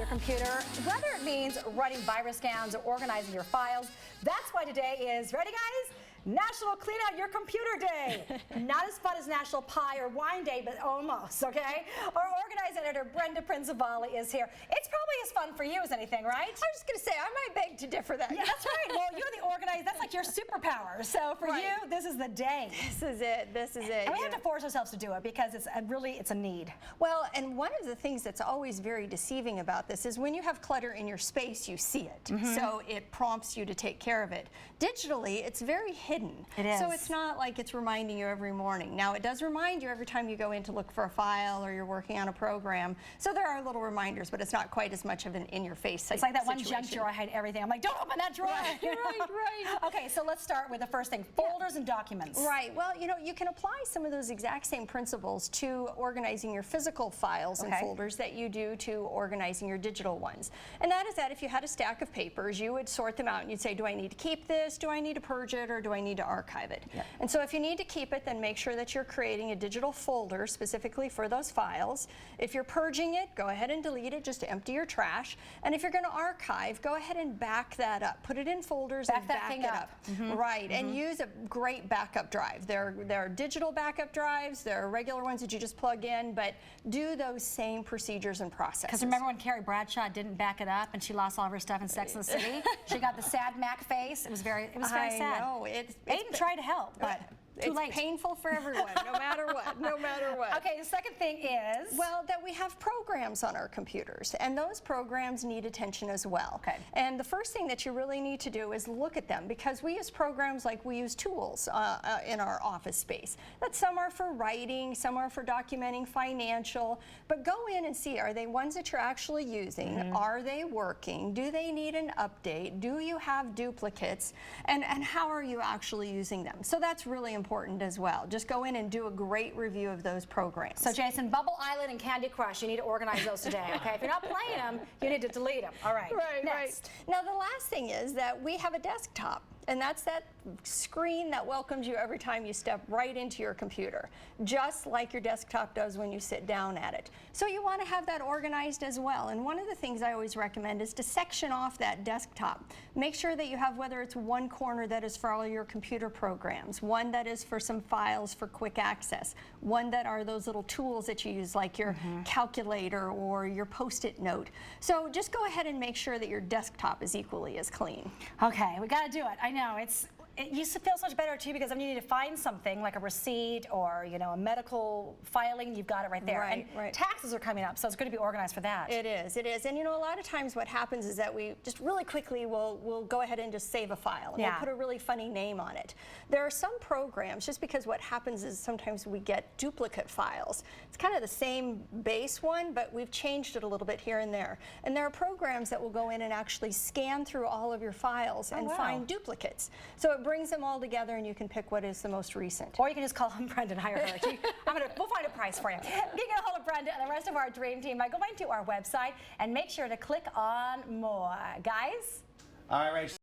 your computer, whether it means running virus scans or organizing your files. That's why today is, ready guys? National Clean Out Your Computer Day. Not as fun as National Pie or Wine Day, but almost, okay? Our organizing editor, Brenda Principali, is here. It's probably as fun for you as anything, right? I was just going to say, I might beg to differ that. Yeah, that's right. Well, you're the organizer. That's like your superpower. So for you, this is the day. This is it. This is it. And we have to force ourselves to do it because it's a need. Well, and one of the things that's always very deceiving about this is when you have clutter in your space, you see it. So it prompts you to take care of it. Digitally, it's very hidden. It is. So it's not like it's reminding you every morning. Now, it does remind you every time you go in to look for a file or you're working on a program. So there are little reminders, but it's not quite as much of an in-your-face situation. It's like that one junk drawer I hide everything. I'm like, don't open that drawer. Right. Okay, so let's start with the first thing, folders and documents. Right. Well, you know, you can apply some of those exact same principles to organizing your physical files and folders that you do to organizing your digital ones. And that is that if you had a stack of papers, you would sort them out and you'd say, do I need to keep this? Do I need to purge it? Or do I need to archive it? And so if you need to keep it, then make sure that you're creating a digital folder specifically for those files. If you're purging it, go ahead and delete it just to empty your trash. And if you're going to archive, go ahead and back that up. Put it in folders and back it up. Right. And use a great backup drive. There are digital backup drives. There are regular ones that you just plug in, but do those same procedures and processes. Because remember when Carrie Bradshaw didn't back it up and she lost all of her stuff in Sex and the City? She got the sad Mac face. It was very sad. I know. Aiden tried to help, but too late. It's painful for everyone, no matter what, no matter what. Okay, the second thing is? Well, that we have programs on our computers, and those programs need attention as well. Okay. And the first thing that you really need to do is look at them, because we use programs like we use tools in our office space. That some are for writing, some are for documenting financial, but go in and see, are they ones that you're actually using? Are they working? Do they need an update? Do you have duplicates? And how are you actually using them? So that's really important as well. Just go in and do a great review of those programs. So Jason, Bubble Island and Candy Crush, you need to organize those today, okay? If you're not playing them, you need to delete them. All right, next. Now the last thing is that we have a desktop. And that's that screen that welcomes you every time you step right into your computer, just like your desktop does when you sit down at it. So you want to have that organized as well. And one of the things I always recommend is to section off that desktop. Make sure that you have, whether it's one corner that is for all your computer programs, one that is for some files for quick access, one that are those little tools that you use like your calculator or your Post-it note. So just go ahead and make sure that your desktop is equally as clean. Okay, we got to do it. I know, it used to feel so much better too, because when you need to find something like a receipt or a medical filing, you've got it right there. And taxes are coming up, so it's good to be organized for that. It is. And a lot of times what happens is that we just really quickly we'll go ahead and just save a file and we'll put a really funny name on it. There are some programs, just because what happens is sometimes we get duplicate files. It's kind of the same base one, but we've changed it a little bit here and there. And there are programs that will go in and actually scan through all of your files and find duplicates. So it brings them all together and you can pick what is the most recent. Or you can just call Brenda and hire her. We'll find a price for you. You can get a hold of Brenda and the rest of our dream team by going to our website and make sure to click on more. Guys? All right.